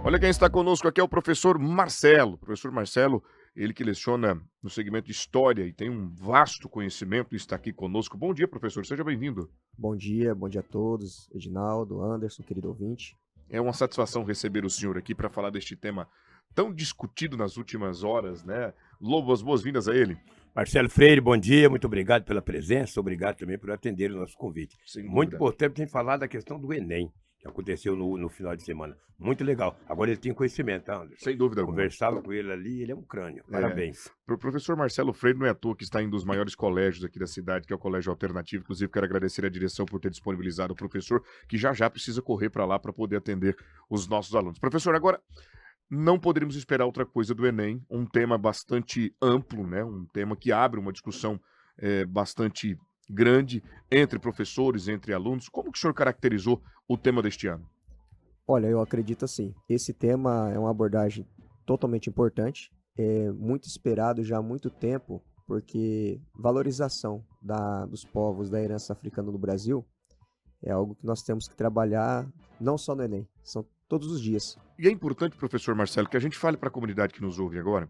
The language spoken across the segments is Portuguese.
Olha quem está conosco aqui é o professor Marcelo. Professor Marcelo, ele que leciona no segmento de História e tem um vasto conhecimento e está aqui conosco. Bom dia, professor, seja bem-vindo. Bom dia a todos, Edinaldo, Anderson, querido ouvinte. É uma satisfação receber o senhor aqui para falar deste tema tão discutido nas últimas horas, né? Louvo as boas-vindas a ele. Marcelo Freire, bom dia, muito obrigado pela presença, obrigado também por atender o nosso convite. Sem Muito dúvida. importante a gente falar da questão do Enem, que aconteceu no final de semana. Muito legal. Agora ele tem conhecimento, tá, Anderson? Sem dúvida alguma. Conversava com ele ali, ele é um crânio. Parabéns. Pro professor Marcelo Freire não é à toa que está em um dos maiores colégios aqui da cidade, que é o Colégio Alternativo. Inclusive, quero agradecer a direção por ter disponibilizado o professor, que já precisa correr para lá para poder atender os nossos alunos. Professor, agora não poderíamos esperar outra coisa do Enem, um tema bastante amplo, né? Um tema que abre uma discussão bastante grande entre professores, entre alunos. Como que o senhor caracterizou o tema deste ano? Olha, eu acredito assim, esse tema é uma abordagem totalmente importante, é muito esperado já há muito tempo, porque valorização dos povos da herança africana no Brasil é algo que nós temos que trabalhar não só no Enem, são todos os dias. E é importante, professor Marcelo, que a gente fale para a comunidade que nos ouve agora,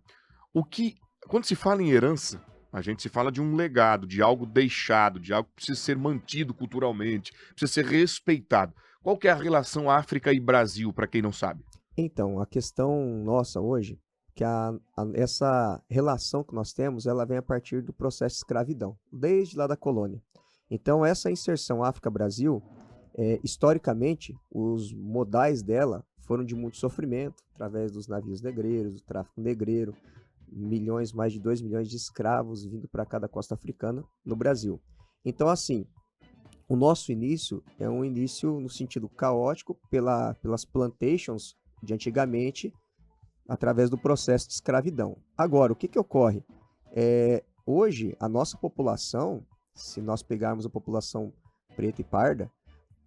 o que, quando se fala em herança, a gente se fala de um legado, de algo deixado, de algo que precisa ser mantido culturalmente, precisa ser respeitado. Qual que é a relação África e Brasil, para quem não sabe? Então, a questão nossa hoje, que essa relação que nós temos, ela vem a partir do processo de escravidão, desde lá da colônia. Então, essa inserção África-Brasil, historicamente, os modais dela foram de muito sofrimento, através dos navios negreiros, do tráfico negreiro, milhões, mais de 2 milhões de escravos vindo para cá da costa africana no Brasil. Então, assim, o nosso início é um início no sentido caótico pelas plantations de antigamente, através do processo de escravidão. Agora, o que, que ocorre? Hoje, a nossa população, se nós pegarmos a população preta e parda,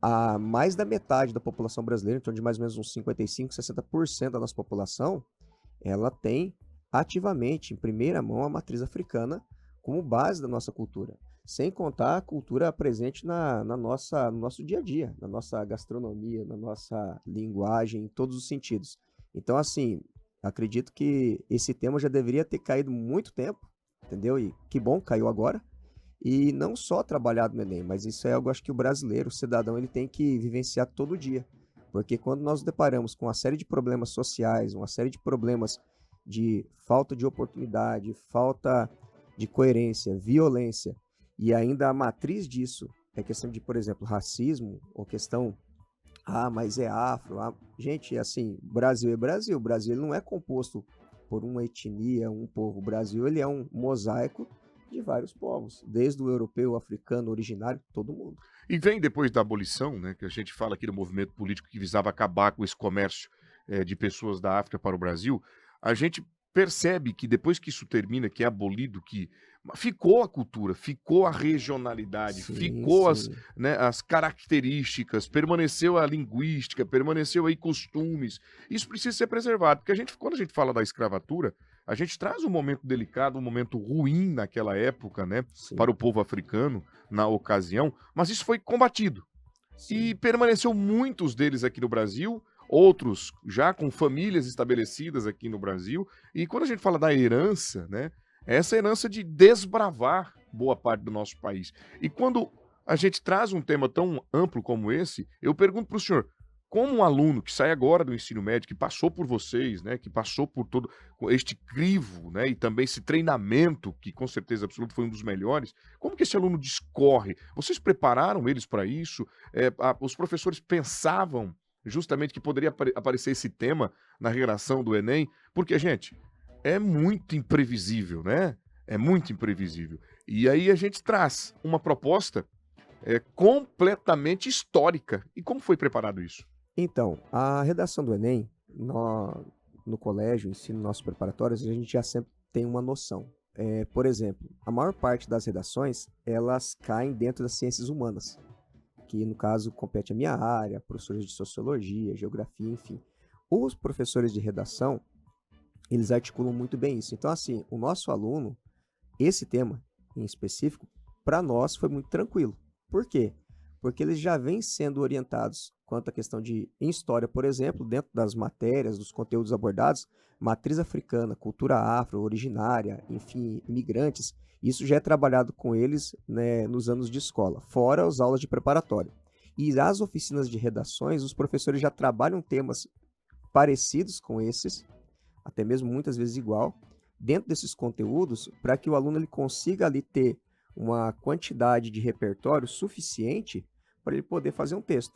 a mais da metade da população brasileira, em torno de mais ou menos uns 55, 60% da nossa população, ela tem ativamente, em primeira mão, a matriz africana como base da nossa cultura. Sem contar a cultura presente no nosso dia a dia, na nossa gastronomia, na nossa linguagem, em todos os sentidos. Então, assim, acredito que esse tema já deveria ter caído muito tempo, entendeu? E que bom, caiu agora. E não só trabalhado no Enem, mas isso é algo, acho que o brasileiro, o cidadão, ele tem que vivenciar todo dia. Porque quando nós nos deparamos com uma série de problemas sociais, uma série de problemas de falta de oportunidade, falta de coerência, violência, e ainda a matriz disso é questão de, por exemplo, racismo, ou questão, mas é afro. Gente, assim, Brasil é Brasil. O Brasil ele não é composto por uma etnia, um povo. O Brasil ele é um mosaico de vários povos, desde o europeu, o africano, o originário, todo mundo. E vem depois da abolição, né, que a gente fala aqui do movimento político que visava acabar com esse comércio de pessoas da África para o Brasil, a gente percebe que depois que isso termina, que é abolido, que ficou a cultura, ficou a regionalidade, Sim, ficou as, sim. né, as características, permaneceu a linguística, permaneceu aí costumes. Isso precisa ser preservado, porque quando a gente fala da escravatura, a gente traz um momento delicado, um momento ruim naquela época, né, para Sim, o povo africano, na ocasião, mas isso foi combatido. E sim. permaneceu muitos deles aqui no Brasil, outros já com famílias estabelecidas aqui no Brasil. E quando a gente fala da herança, né, é essa herança de desbravar boa parte do nosso país. E quando a gente traz um tema tão amplo como esse, eu pergunto para o senhor, como um aluno que sai agora do ensino médio, que passou por vocês, né, que passou por todo este crivo, né, e também esse treinamento, que com certeza absoluta foi um dos melhores, como que esse aluno discorre? Vocês prepararam eles para isso? Os professores pensavam justamente que poderia aparecer esse tema na redação do Enem? Porque, gente, é muito imprevisível, né? É muito imprevisível. E aí a gente traz uma proposta completamente histórica. E como foi preparado isso? Então, a redação do Enem, no colégio, ensino nossos preparatórios, a gente já sempre tem uma noção. Por exemplo, a maior parte das redações, elas caem dentro das ciências humanas, que no caso compete a minha área, professores de sociologia, geografia, enfim. Os professores de redação, eles articulam muito bem isso. Então, assim, o nosso aluno, esse tema em específico, para nós foi muito tranquilo. Por quê? porque eles já vêm sendo orientados quanto à questão em história, por exemplo, dentro das matérias, dos conteúdos abordados, matriz africana, cultura afro, originária, enfim, imigrantes, isso já é trabalhado com eles, né, nos anos de escola, fora as aulas de preparatório. E as oficinas de redações, os professores já trabalham temas parecidos com esses, até mesmo muitas vezes igual, dentro desses conteúdos, para que o aluno ele consiga ali ter uma quantidade de repertório suficiente para ele poder fazer um texto.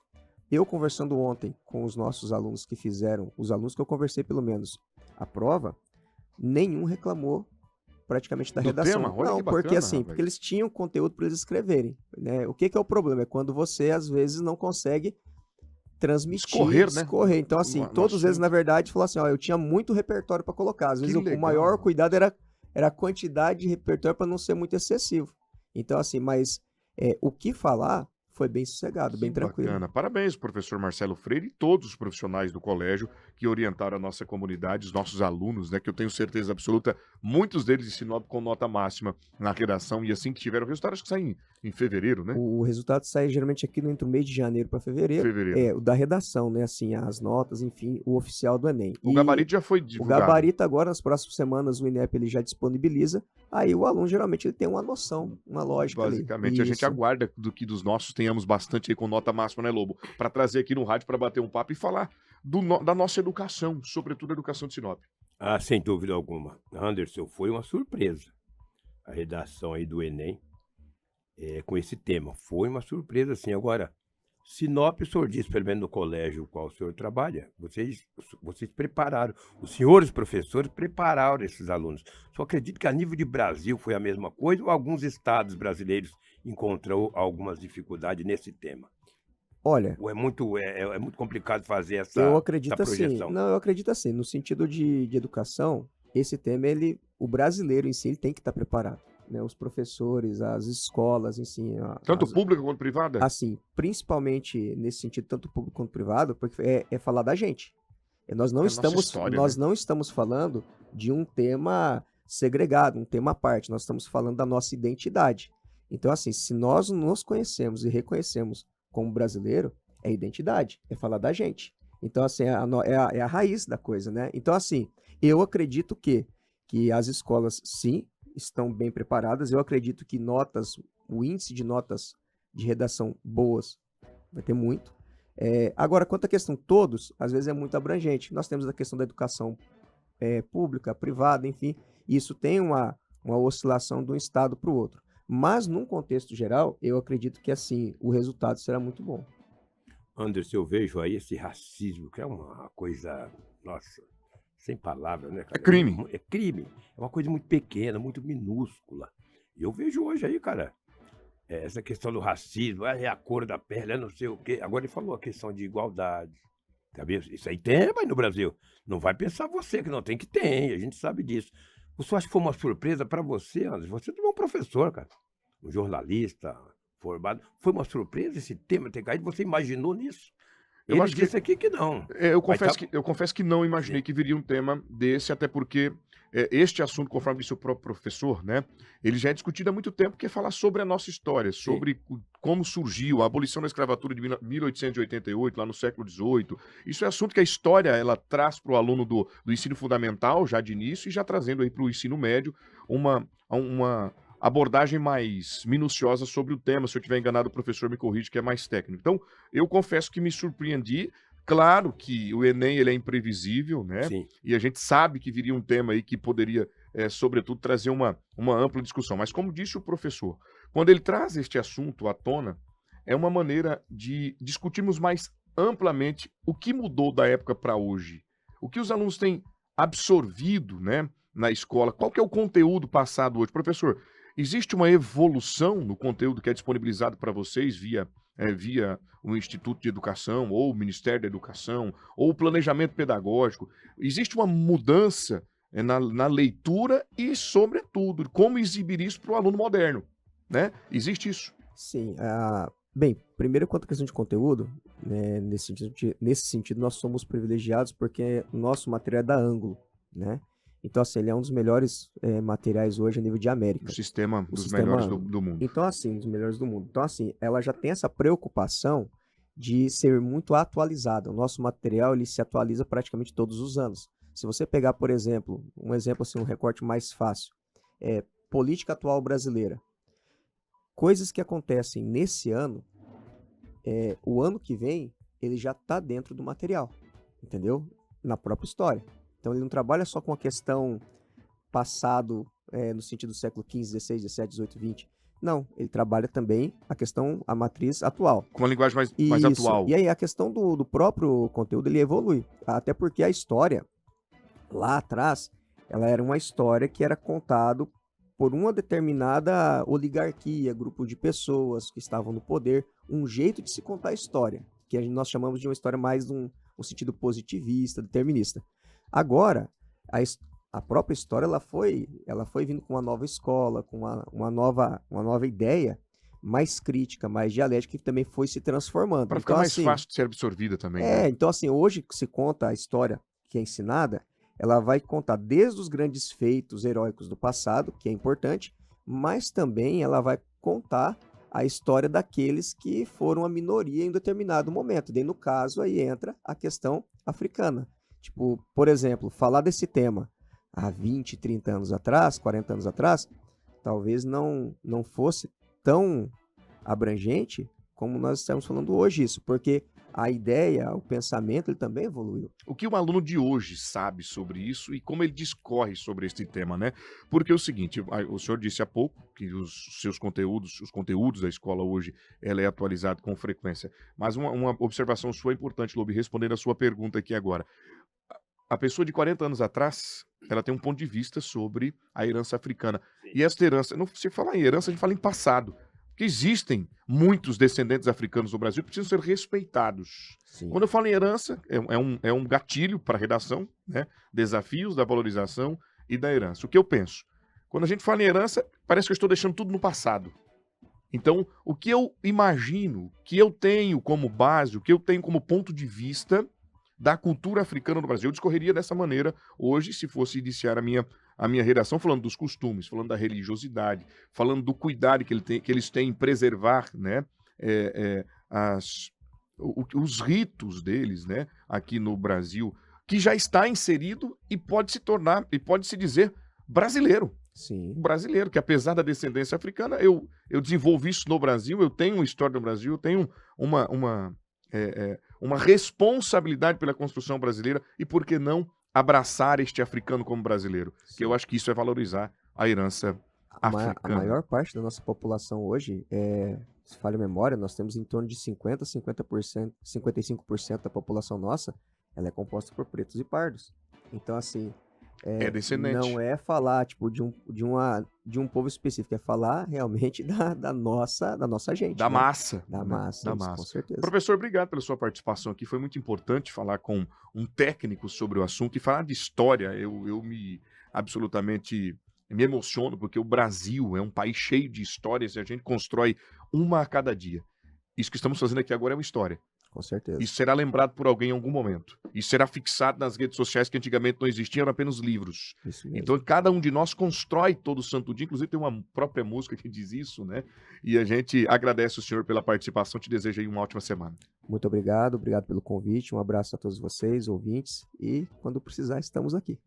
Eu conversando ontem com os nossos alunos que fizeram, os alunos que eu conversei pelo menos a prova, nenhum reclamou praticamente da Do redação. tema? Olha Não, que porque bacana, assim, rapaz. porque eles tinham conteúdo para eles escreverem, né? O que que é o problema? É quando você às vezes não consegue transmitir, Discorrer, né? discorrer. Então assim, No todos eles assunto. na verdade falaram assim, ó, eu tinha muito repertório para colocar. Às vezes Que o legal, maior rapaz. cuidado era a quantidade de repertório para não ser muito excessivo. Então assim, mas o que falar foi bem sossegado, Que bem tranquilo. bacana. Parabéns, professor Marcelo Freire e todos os profissionais do colégio que orientaram a nossa comunidade, os nossos alunos, né? Que eu tenho certeza absoluta, muitos deles de Sinop com nota máxima na redação. E assim que tiveram o resultado, acho que sai em fevereiro, né? O resultado sai geralmente aqui entre o mês de janeiro para fevereiro, Fevereiro. o da redação, né? Assim, as notas, enfim, o oficial do Enem. O E gabarito já foi o divulgado. gabarito agora, nas próximas semanas, o INEP ele já disponibiliza. Aí o aluno geralmente ele tem uma noção, uma lógica ali. Basicamente, a gente Isso. aguarda dos nossos tenhamos bastante aí com nota máxima, né, Lobo? Para trazer aqui no rádio para bater um papo e falar da nossa educação, sobretudo a educação de Sinop. Ah, sem dúvida alguma. Anderson, foi uma surpresa a redação aí do Enem com esse tema. Foi uma surpresa, sim. Agora, Sinop, o senhor disse, pelo menos no colégio qual o senhor trabalha, vocês prepararam, os senhores professores prepararam esses alunos. Só acredito que a nível de Brasil foi a mesma coisa ou alguns estados brasileiros encontrou algumas dificuldades nesse tema? Olha, Ou é muito complicado fazer eu essa acredito assim. projeção? Não, eu acredito assim. No sentido de educação, esse tema, o brasileiro em si, ele tem que estar preparado. Né? Os professores, as escolas, em si, Tanto pública quanto privada? assim, principalmente nesse sentido, tanto público quanto privado, porque é falar da gente. Nós não É a nossa estamos, história, nós né? não estamos falando de um tema segregado, um tema à parte. Nós estamos falando da nossa identidade. Então, assim, se nós nos conhecemos e reconhecemos como brasileiro, é identidade, é falar da gente. Então, assim, é a raiz da coisa, né? Então, assim, eu acredito que as escolas, sim, estão bem preparadas. Eu acredito que o índice de notas de redação boas vai ter muito. Agora, quanto à questão todos, às vezes é muito abrangente. Nós temos a questão da educação pública, privada, enfim, isso tem uma oscilação de um estado para o outro. Mas, num contexto geral, eu acredito que, assim, o resultado será muito bom. Anderson, eu vejo aí esse racismo, que é uma coisa, nossa, sem palavras, né, cara? É crime. É crime. É uma coisa muito pequena, muito minúscula. E eu vejo hoje aí, cara, essa questão do racismo, é a cor da pele, é não sei o quê. Agora ele falou a questão de igualdade. Sabe? Isso aí tem, mas no Brasil. Não vai pensar você que não tem, que tem, a gente sabe disso. Você acha que foi uma surpresa para você, Anderson? Você também é um professor, cara. Um jornalista formado. Foi uma surpresa esse tema ter caído? Você imaginou nisso? Eu Ele acho que- disse aqui que não. Eu confesso que não imaginei que viria um tema desse, até porque este assunto, conforme disse o próprio professor, né, ele já é discutido há muito tempo, que é falar sobre a nossa história, sobre como surgiu a abolição da escravatura de 1888, lá no século XVIII. Isso é assunto que a história ela traz para o aluno do ensino fundamental, já de início, e já trazendo aí para o ensino médio uma abordagem mais minuciosa sobre o tema. Se eu estiver enganado, o professor me corrige, que é mais técnico. Então, eu confesso que me surpreendi. Claro que o Enem ele é imprevisível, né? Sim. E a gente sabe que viria um tema aí que poderia, sobretudo, trazer uma ampla discussão. Mas como disse o professor, quando ele traz este assunto à tona, é uma maneira de discutirmos mais amplamente o que mudou da época para hoje. O que os alunos têm absorvido, né, na escola. Qual que é o conteúdo passado hoje? Professor, existe uma evolução no conteúdo que é disponibilizado para vocês via o Instituto de Educação, ou o Ministério da Educação, ou o planejamento pedagógico? Existe uma mudança na leitura e, sobretudo, como exibir isso para o aluno moderno, né? Existe isso? Sim. Bem, primeiro quanto à questão de conteúdo, né, nesse sentido, nós somos privilegiados porque o nosso material é da Ângulo, né? Então, assim, ele é um dos melhores materiais hoje a nível de América. O sistema O dos sistema- melhores do mundo. Então, assim, um dos melhores do mundo. Então, assim, ela já tem essa preocupação de ser muito atualizada. O nosso material, ele se atualiza praticamente todos os anos. Se você pegar, por exemplo, assim, um recorte mais fácil, política atual brasileira. Coisas que acontecem nesse ano, o ano que vem, ele já está dentro do material, entendeu? Na própria história. Então, ele não trabalha só com a questão passado, no sentido do século XV, XVI, XVII, XVIII, XX. Não, ele trabalha também a matriz atual. Com uma linguagem mais Isso. atual. E aí a questão do próprio conteúdo, ele evolui. Até porque a história, lá atrás, ela era uma história que era contado por uma determinada oligarquia, grupo de pessoas que estavam no poder, um jeito de se contar a história, que nós chamamos de uma história mais um sentido positivista, determinista. Agora, a própria história ela foi vindo com uma nova escola, com uma nova ideia, mais crítica, mais dialética, que também foi se transformando. Para ficar Então, mais assim, fácil de ser absorvida também. Né? então assim, hoje que se conta a história que é ensinada, ela vai contar desde os grandes feitos heróicos do passado, que é importante, mas também ela vai contar a história daqueles que foram a minoria em determinado momento. Daí, no caso, aí entra a questão africana. Tipo, por exemplo, falar desse tema há 20, 30 anos atrás, 40 anos atrás, talvez não fosse tão abrangente como nós estamos falando hoje isso, porque a ideia, o pensamento, ele também evoluiu. O que o aluno de hoje sabe sobre isso e como ele discorre sobre este tema, né? Porque é o seguinte, o senhor disse há pouco que os seus conteúdos, os conteúdos da escola hoje, ela é atualizada com frequência. Mas uma observação sua é importante, Lobi, respondendo a sua pergunta aqui agora. A pessoa de 40 anos atrás, ela tem um ponto de vista sobre a herança africana. E esta herança, não se fala em herança, a gente fala em passado. Porque existem muitos descendentes africanos no Brasil que precisam ser respeitados. Sim. Quando eu falo em herança, é um gatilho para a redação, né? Desafios da valorização e da herança. O que eu penso? Quando a gente fala em herança, parece que eu estou deixando tudo no passado. Então, o que eu imagino, o que eu tenho como base, o que eu tenho como ponto de vista da cultura africana no Brasil, eu discorreria dessa maneira hoje, se fosse iniciar a minha redação, falando dos costumes, falando da religiosidade, falando do cuidado que eles têm em preservar, né, os ritos deles, né, aqui no Brasil, que já está inserido e pode se tornar, e pode se dizer brasileiro. Sim. Brasileiro, que apesar da descendência africana, eu desenvolvi isso no Brasil, eu tenho uma história no Brasil, eu tenho uma responsabilidade pela construção brasileira e, por que não, abraçar este africano como brasileiro? Que eu acho que isso é valorizar a herança A africana. maior parte da nossa população hoje, se falha a memória, nós temos em torno de 50%, 55% da população nossa, ela é composta por pretos e pardos. Então, assim, É descendente. não é falar tipo, de um povo específico, é falar realmente da nossa gente. Da né? massa. Da né? massa, Da isso, massa. com certeza. Professor, obrigado pela sua participação aqui. Foi muito importante falar com um técnico sobre o assunto e falar de história. Eu absolutamente me emociono, porque o Brasil é um país cheio de histórias e a gente constrói uma a cada dia. Isso que estamos fazendo aqui agora é uma história. Com certeza. Isso será lembrado por alguém em algum momento. Isso será fixado nas redes sociais que antigamente não existiam, eram apenas livros. Isso mesmo. Então, cada um de nós constrói todo santo dia. Inclusive, tem uma própria música que diz isso, né? E a gente agradece o senhor pela participação. Te desejo aí uma ótima semana. Muito obrigado pelo convite. Um abraço a todos vocês, ouvintes. E quando precisar, estamos aqui.